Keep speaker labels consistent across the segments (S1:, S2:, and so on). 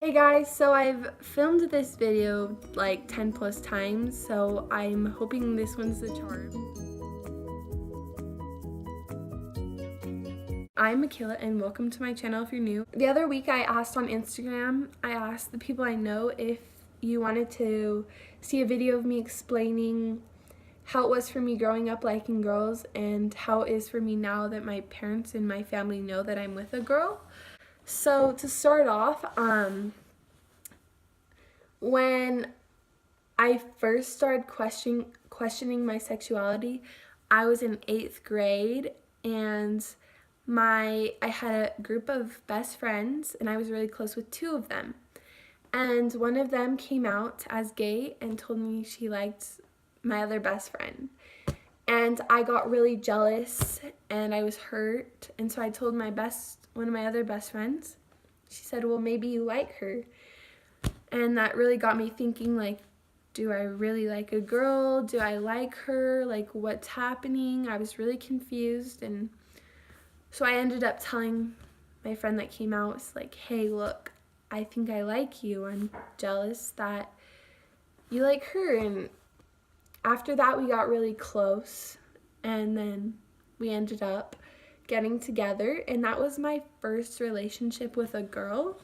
S1: Hey guys, so I've filmed this video like 10 plus times, so I'm hoping this one's the charm. I'm Michaela and welcome to my channel if you're new. The other week I asked on Instagram, I asked the people I know if you wanted to see a video of me explaining how it was for me growing up liking girls and how it is for me now that my parents and my family know that I'm with a girl. So to start off, when I first started questioning my sexuality, I was in 8th grade and I had a group of best friends and I was really close with 2 of them. And one of them came out as gay and told me she liked my other best friend. And I got really jealous and I was hurt, and so I told one of my other best friends. She said, "Well, maybe you like her." And that really got me thinking, like, do I really like a girl? Do I like her? Like, what's happening? I was really confused, and so I ended up telling my friend that came out, was like, "Hey, look, I think I like you. I'm jealous that you like her." And after that, we got really close, and then we ended up getting together, and that was my first relationship with a girl.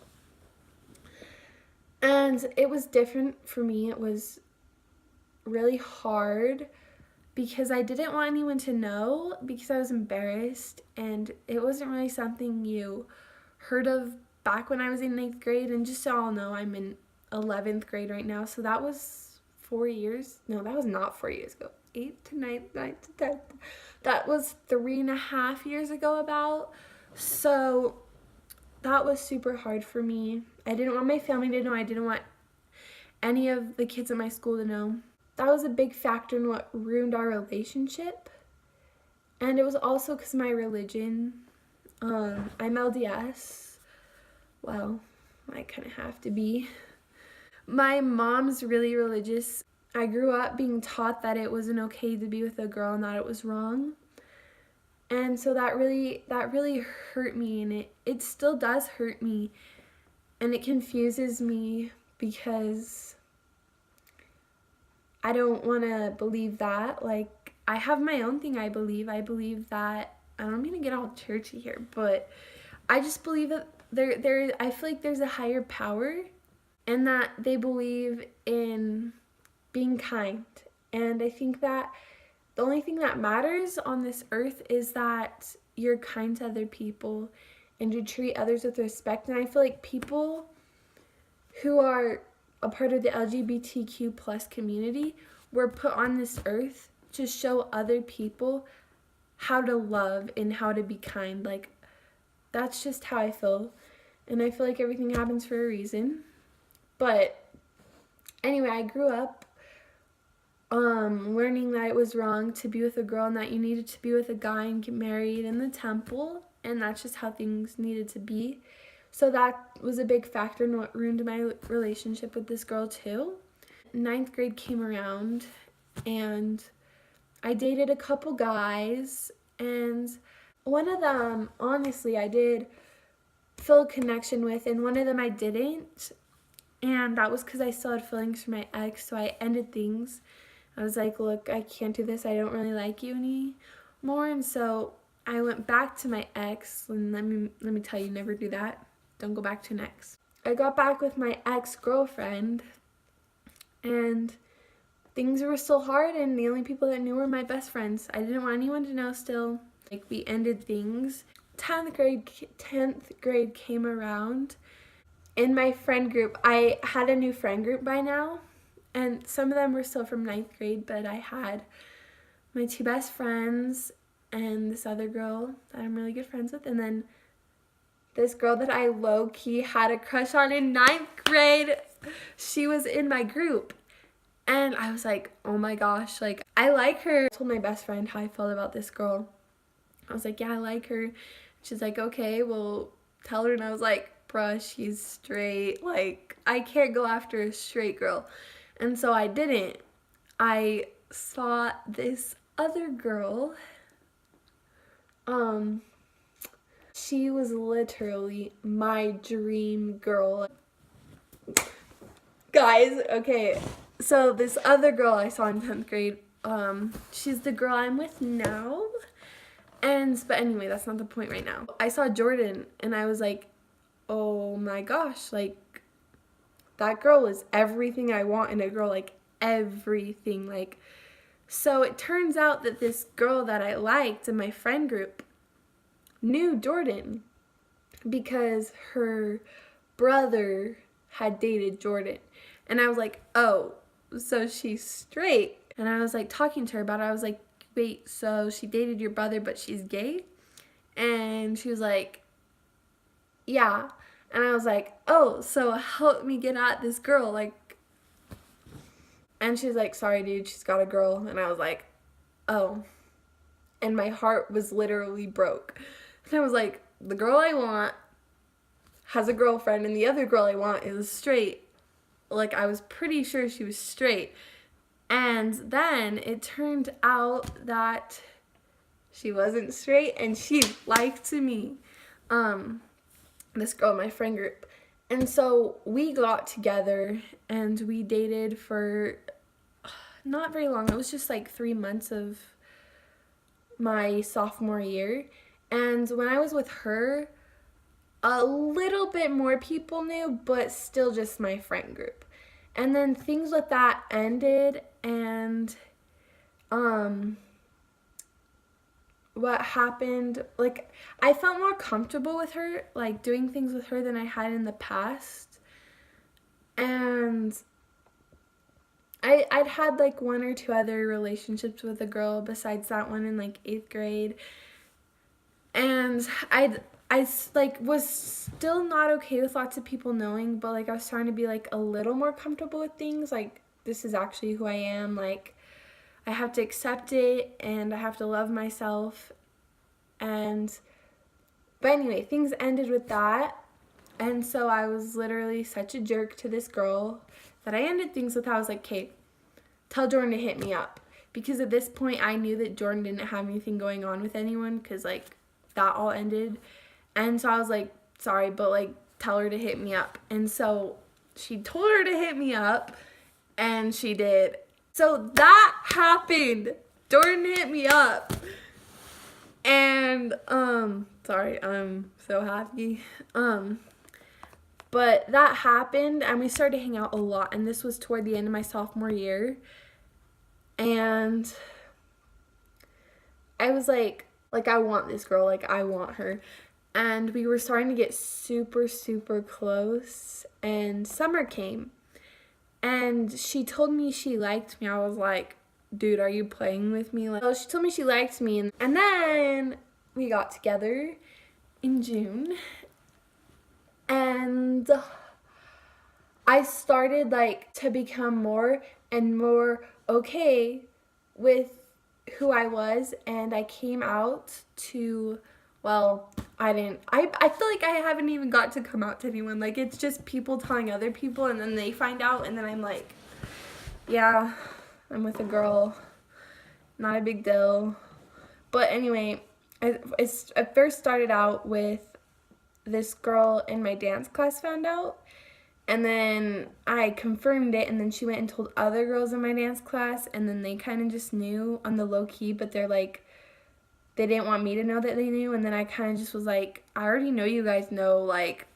S1: And it was different for me. It was really hard because I didn't want anyone to know because I was embarrassed, and it wasn't really something you heard of back when I was in 8th grade. And just so y'all know, I'm in 11th grade right now, so that was 4 years. No, that was not 4 years ago. 8th to 9th, 9th to 10th. That was 3.5 years ago about. So that was super hard for me. I didn't want my family to know. I didn't want any of the kids at my school to know. That was a big factor in what ruined our relationship. And it was also because of my religion. I'm LDS. Well, I kind of have to be. My mom's really religious. I grew up being taught that it wasn't okay to be with a girl and that it was wrong. And so that really hurt me, and it still does hurt me. And it confuses me because I don't want to believe that. Like, I have my own thing I believe. I believe that, I don't mean to get all churchy here, but I just believe that I feel like there's a higher power and that they believe in being kind. And I think that the only thing that matters on this earth is that you're kind to other people and you treat others with respect. And I feel like people who are a part of the LGBTQ plus community were put on this earth to show other people how to love and how to be kind. Like, that's just how I feel. And I feel like everything happens for a reason. But anyway, I grew up learning that it was wrong to be with a girl and that you needed to be with a guy and get married in the temple, and that's just how things needed to be. So that was a big factor in what ruined my relationship with this girl too. 9th grade came around and I dated a couple guys, and one of them, honestly, I did feel a connection with, and one of them I didn't. And that was because I still had feelings for my ex, so I ended things. I was like, "Look, I can't do this. I don't really like you anymore." And so I went back to my ex, and let me tell you, never do that. Don't go back to an ex. I got back with my ex-girlfriend, and things were still hard, and the only people that knew were my best friends. I didn't want anyone to know still. Like, we ended things. 10th grade came around. In my friend group, I had a new friend group by now, and some of them were still from 9th grade, but I had my 2 best friends and this other girl that I'm really good friends with, and then this girl that I low-key had a crush on in 9th grade. She was in my group, and I was like, oh my gosh, like, I like her. I told my best friend how I felt about this girl. I was like, yeah, I like her. She's like, okay, well, tell her. And I was like, bruh, she's straight. Like, I can't go after a straight girl. And so I didn't. I saw this other girl. She was literally my dream girl. Guys, okay, so this other girl I saw in 10th grade, she's the girl I'm with now. But anyway, that's not the point right now. I saw Jordan and I was like, oh my gosh, like, that girl is everything I want in a girl, like, everything. Like, so it turns out that this girl that I liked in my friend group knew Jordan because her brother had dated Jordan. And I was like, oh, so she's straight. And I was like talking to her about it. I was like, wait, so she dated your brother but she's gay? And she was like, yeah. And I was like, oh, so help me get at this girl, like. And she's like, sorry dude, she's got a girl. And I was like, oh. And my heart was literally broke. And I was like, the girl I want has a girlfriend and the other girl I want is straight. Like, I was pretty sure she was straight. And then it turned out that she wasn't straight and she liked me. This girl in my friend group. And so we got together and we dated for not very long. It was just like 3 months of my sophomore year. And when I was with her, a little bit more people knew, but still just my friend group. And then things with that ended, and what happened, like, I felt more comfortable with her, like, doing things with her than I had in the past. And I'd had, like, 1 or 2 other relationships with a girl besides that one in, like, 8th grade. And I like, was still not okay with lots of people knowing, but, like, I was trying to be, like, a little more comfortable with things. Like, this is actually who I am. Like, I have to accept it, and I have to love myself. But anyway, things ended with that. And so I was literally such a jerk to this girl that I ended things with. I was like, okay, tell Jordan to hit me up. Because at this point, I knew that Jordan didn't have anything going on with anyone, because, like, that all ended. And so I was like, sorry, but, like, tell her to hit me up. And so she told her to hit me up, and she did. So that happened. Jordan hit me up. And, sorry, I'm so happy. But that happened, and we started to hang out a lot, and this was toward the end of my sophomore year. And I was like, I want this girl, like, I want her. And we were starting to get super, super close, and summer came. And she told me she liked me. I was like, dude, are you playing with me? Like, she told me she liked me. And then we got together in June. And I started, like, to become more and more okay with who I was. And I came out to, well, I feel like I haven't even got to come out to anyone. Like, it's just people telling other people, and then they find out, and then I'm like, yeah, I'm with a girl. Not a big deal. But anyway, I first started out with this girl in my dance class found out, and then I confirmed it, and then she went and told other girls in my dance class, and then they kind of just knew on the low key, but they're like, they didn't want me to know that they knew. And then I kind of just was like, I already know you guys know, like.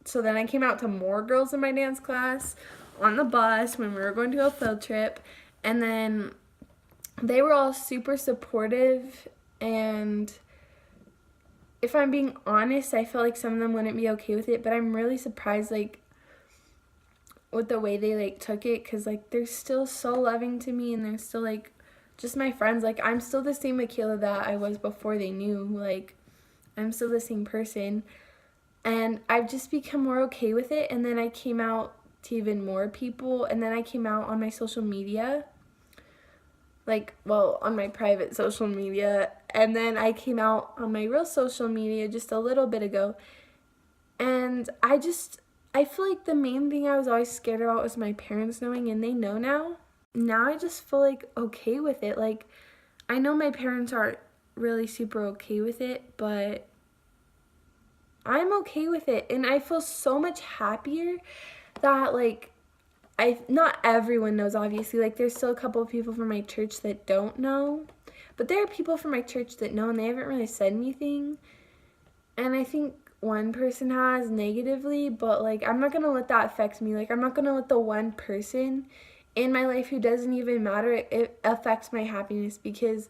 S1: So then I came out to more girls in my dance class on the bus when we were going to a field trip. And then they were all super supportive. And if I'm being honest, I felt like some of them wouldn't be okay with it. But I'm really surprised, like, with the way they, like, took it. Because, like, they're still so loving to me, and they're still, like, just my friends. Like, I'm still the same Michaela that I was before they knew. Like, I'm still the same person. And I've just become more okay with it. And then I came out to even more people. And then I came out on my social media. Like, well, on my private social media. And then I came out on my real social media just a little bit ago. And I feel like the main thing I was always scared about was my parents knowing, and they know now. Now I just feel, like, okay with it. Like, I know my parents aren't really super okay with it, but I'm okay with it. And I feel so much happier that, like, not everyone knows, obviously. Like, there's still a couple of people from my church that don't know. But there are people from my church that know, and they haven't really said anything. And I think one person has negatively, but, like, I'm not going to let that affect me. Like, I'm not going to let the one person in my life who doesn't even matter, it affects my happiness. Because,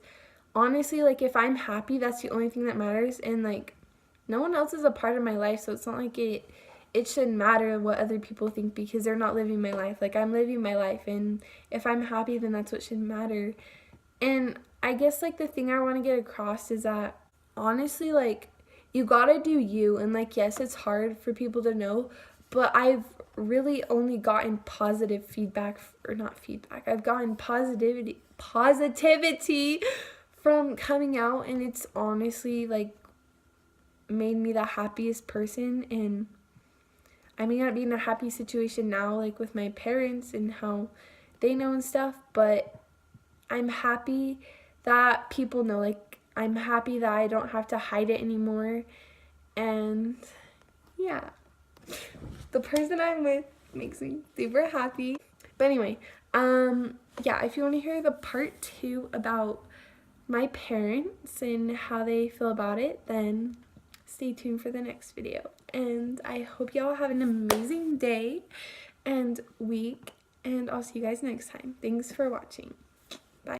S1: honestly, like, if I'm happy, that's the only thing that matters. And, like, no one else is a part of my life, so it's not like it shouldn't matter what other people think because they're not living my life. Like, I'm living my life, and if I'm happy, then that's what should matter. And I guess, like, the thing I want to get across is that, honestly, like, you gotta do you. And, like, yes, it's hard for people to know, but I've really only gotten positive feedback, or not feedback, I've gotten positivity from coming out, and it's honestly, like, made me the happiest person. And I may not be in a happy situation now, like with my parents and how they know and stuff, but I'm happy that people know. Like, I'm happy that I don't have to hide it anymore. And yeah, the person I'm with makes me super happy. But anyway, yeah, if you want to hear the part 2 about my parents and how they feel about it, then stay tuned for the next video. And I hope y'all have an amazing day and week, and I'll see you guys next time. Thanks for watching.